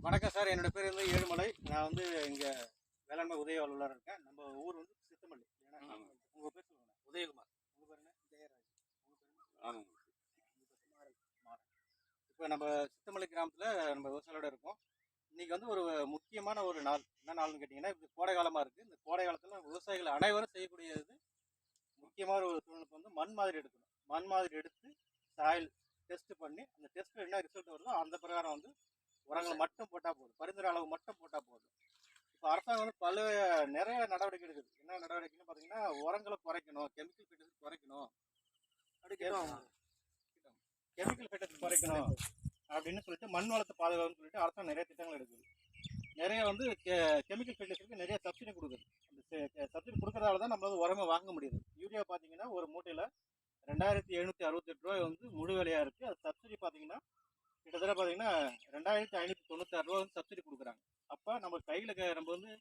வணக்கம் சார். என்னோட பேர் வந்து ஏழுமலை. நான் வந்து இங்கே வேளாண்மை உதவி அலுவலராக இருக்கேன். நம்ம ஊர் வந்து சித்தமல்லி. ஏன்னா உங்கள் பேர் சொல்லுங்கள். உதயகுமார். உங்கள் பேர் என்ன? ஜெயராஜ். உங்கள் பேர் என்ன? ஆமாம். மாறன். இப்போ நம்ம சித்தமல்லி கிராமத்தில் நம்ம விவசாயியோட இருக்கோம். இன்றைக்கி வந்து ஒரு முக்கியமான ஒரு நாள். என்ன நாள்னு கேட்டிங்கன்னா, இப்போ கோடை காலமாக இருக்குது. இந்த கோடை காலத்தில் விவசாயிகள் அனைவரும் செய்யக்கூடியது முக்கியமான ஒரு தொழில்நுட்பம் வந்து மண் மாதிரி எடுக்கணும். மண் மாதிரி எடுத்து சாயில் டெஸ்ட் பண்ணி அந்த டெஸ்ட்டில் என்ன ரிசல்ட் வருதோ அந்த பிரகாரம் வந்து உரங்கள் மட்டும் போட்டால் போதும். பரிந்துரை அளவு மட்டும் போட்டால் போதும். இப்போ அரசாங்கம் வந்து நிறைய நடவடிக்கை எடுக்குது. என்ன நடவடிக்கைன்னு பார்த்தீங்கன்னா, உரங்களை குறைக்கணும், கெமிக்கல் ஃபெர்டிலைசர் குறைக்கணும், கெமிக்கல் ஃபெர்டிலைசர் குறைக்கணும் அப்படின்னு சொல்லிட்டு மண் வளத்தை பாதுகாக்கணும்னு சொல்லிட்டு அரசாங்கம் நிறைய திட்டங்கள் எடுக்குது. நிறைய வந்து கெமிக்கல் ஃபெர்டிலைசருக்கு நிறைய சப்சிடி கொடுக்குது. அந்த சப்சிடி கொடுக்கறதால தான் நம்ம வந்து உரமே வாங்க முடியுது. யூரியா பார்த்தீங்கன்னா ஒரு மூட்டையில் 2768 ரூபாய் வந்து முழு விலையாக இருக்குது. அது சப்சிடி பார்த்தீங்கன்னா கிட்டத்தட்ட பார்த்தீங்கன்னா 2596 வந்து சப்சிடி கொடுக்குறாங்க. அப்போ நம்ம கையில் நம்ம வந்து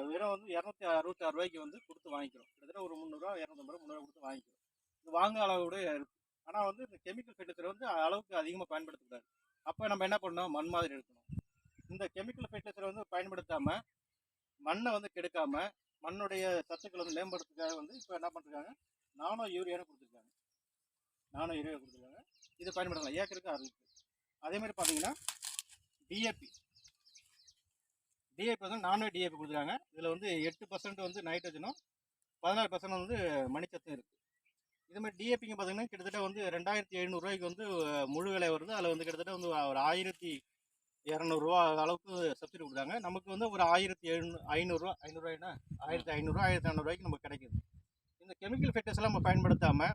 வெறும் வந்து 266 ரூபாய்க்கு வந்து கொடுத்து வாங்கிக்கிறோம். கிட்டத்தட்ட ஒரு 300 250 300 கொடுத்து வாங்கிக்கிறோம். இது வாங்க அளவோட இருக்குது. ஆனால் வந்து இந்த கெமிக்கல் ஃபெர்டிலைசர் வந்து அளவுக்கு அதிகமாக பயன்படுத்தக்கூடாது. அப்போ நம்ம என்ன பண்ணணும், மண் மாதிரி எடுக்கணும். இந்த கெமிக்கல் ஃபெர்டிலைசரை வந்து பயன்படுத்தாமல் மண்ணை வந்து கெடுக்காமல் மண்ணுடைய சத்துக்களை வந்து மேம்படுத்துக்காக வந்து இப்போ என்ன பண்ணுறாங்க, நானோ யூரியான்னு கொடுத்துருக்காங்க. இதை பயன்படுத்தலாம். ஏக்கருக்கு 6 லிட்டர். அதே மாதிரி பார்த்தீங்கன்னா டிஏபி வந்து நானோ டிஏபி கொடுத்துருக்காங்க. இதில் வந்து 8% வந்து நைட்ரஜனும் 16% வந்து மணிச்சத்தும் இருக்குது. இதே மாதிரி டிஏபிங்க பார்த்தீங்கன்னா கிட்டத்தட்ட வந்து 2700 ரூபாய்க்கு வந்து முழு விலை வருது. அதில் வந்து கிட்டத்தட்ட வந்து ஒரு 1200 ரூபா அளவுக்கு சப்சிடி கொடுத்தாங்க. நமக்கு வந்து ஒரு 1500 ரூபாய்னா 1500 1400 ரூபாய்க்கு நமக்கு கிடைக்குது. இந்த கெமிக்கல் ஃபெர்டிலைசர்லாம் நம்ம பயன்படுத்தாமல்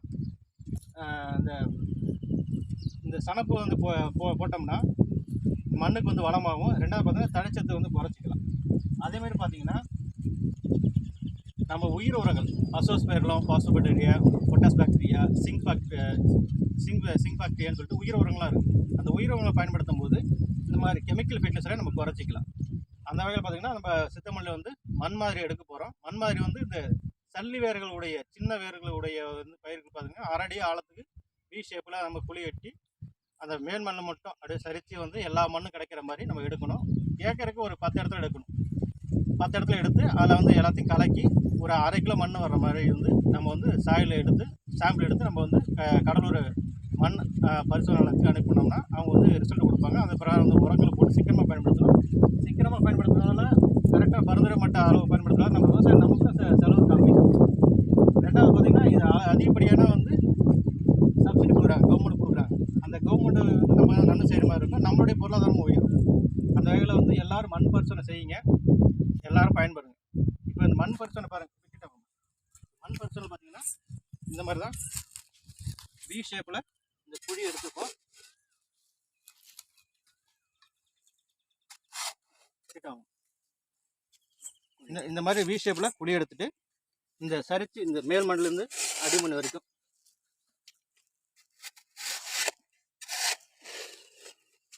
இந்த சணப்பு வந்து போட்டோம்னா மண்ணுக்கு வந்து வளமாகும். ரெண்டாவது பார்த்தீங்கன்னா தடைச்சத்தை வந்து குறைச்சிக்கலாம். அதேமாதிரி பார்த்தீங்கன்னா நம்ம உயிர் உரங்கள் azospirillum, phosphobacteria, potash bacteria, zinc பாக்டீரியான்னு சொல்லிட்டு உயிர் உரங்களாக இருக்குது. அந்த உயிர் உரங்களை பயன்படுத்தும் போது இந்த மாதிரி கெமிக்கல் ஃபெர்டிலைசரை நம்ம குறைச்சிக்கலாம். அந்த வகையில் பார்த்தீங்கன்னா நம்ம சித்தமல்லியில் வந்து மண் மாதிரி எடுக்க போகிறோம். மண் மாதிரி வந்து இந்த சல்லி வேர்களுடைய சின்ன வேர்களுடைய வந்து பயிர்கள் பார்த்தீங்கன்னா 1 அடி ஆழத்துக்கு வி ஷேப்பில் நம்ம குழி வெட்டி அந்த மேல் மண்ணை மட்டும் அப்படியே சரித்து வந்து எல்லா மண்ணும் கிடைக்கிற மாதிரி நம்ம எடுக்கணும். ஏக்கருக்கு ஒரு 10 இடத்துல எடுக்கணும். 10 இடத்துல எடுத்து அதில் வந்து எல்லாத்தையும் கலக்கி ஒரு 1/2 கிலோ மண் வர்ற மாதிரி வந்து நம்ம வந்து சாம்பிள் எடுத்து நம்ம வந்து கடலூர் மண் பரிசோதனைக்கு அனுப்பினோம்னா அவங்க வந்து ரிசல்ட் கொடுப்பாங்க. அந்த பிரகாரம் வந்து உரங்களை போட்டு சீக்கிரமாக பயன்படுத்துறதுனால கரெக்டாக பரிந்துரை மட்ட அளவு பயன்படுத்துறதுனால நம்ம விவசாயம் நமக்கு செலவு கம்மி. ரெண்டாவது பார்த்திங்கன்னா இது அதிகப்படியான வந்து சப்சிடி கொடுக்குறாங்க, கவர்மெண்ட் கொடுக்குறாங்க. அந்த கவர்மெண்ட்டு வந்து நம்ம நன்மை செய்கிற மாதிரி இருக்கும். நம்மளுடைய பொருளாதாரமும் உயரும். அந்த வகையில் வந்து எல்லோரும் மண் பரிசோதனை செய்யுங்க, எல்லோரும் பயன்படுங்க. இப்போ இந்த மண் பரிசோதனை பாருங்கள். மண் பரிசோதனை பார்த்திங்கன்னா இந்த மாதிரி தான் வி ஷேப்பில் இந்த குழி எடுத்துப்போம். இந்த மாதிரி வி ஷேப்பில் குழி எடுத்துட்டு இந்த சரிச்சு இந்த மேல் மண்ணிலேருந்து அடிமண் வரைக்கும்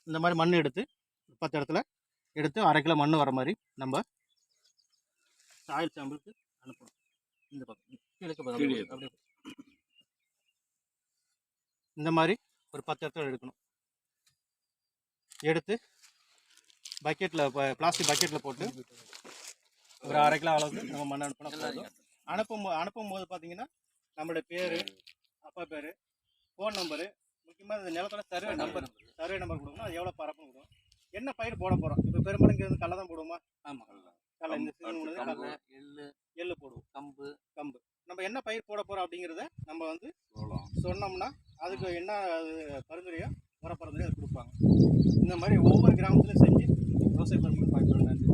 இந்த மாதிரி மண் எடுத்து 10 இடத்துல எடுத்து 1/2 கிலோ மண் வர மாதிரி நம்ம சாயில் சாம்பிளுக்கு அனுப்பணும். இந்த பக்கம் அப்படியே இந்த மாதிரி ஒரு 10 இடத்துல எடுக்கணும். எடுத்து பக்கெட்டில் பிளாஸ்டிக் பக்கெட்டில் போட்டு ஒரு 1/2 கிலோ அளவுக்கு நம்ம மண் அனுப்பும் போது பார்த்தீங்கன்னா நம்மளுடைய பேர், அப்பா பேர், ஃபோன் நம்பரு, முக்கியமாக இந்த நிலத்தோட சர்வே நம்பர் கொடுக்கணும். அது எவ்வளோ பரப்புன்னு கொடுக்கும், என்ன பயிர் போட போகிறோம். இப்போ பெரும்பாலும் இங்கே வந்து கடலை தான் போடுவோமா? ஆமாம், கடலை. இந்த சீசன் எள்ளு போடுவோம், கம்பு. நம்ம என்ன பயிர் போட போகிறோம் அப்படிங்கிறத நம்ம வந்து சொன்னோம்னா அதுக்கு என்ன பரிந்துரையோ உர பரிந்துரையோ அது கொடுப்பாங்க. இந்த மாதிரி ஒவ்வொரு கிராமத்துலையும் செஞ்சு விவசாய பெருமக்கள் பயன்படுத்த. நன்றி.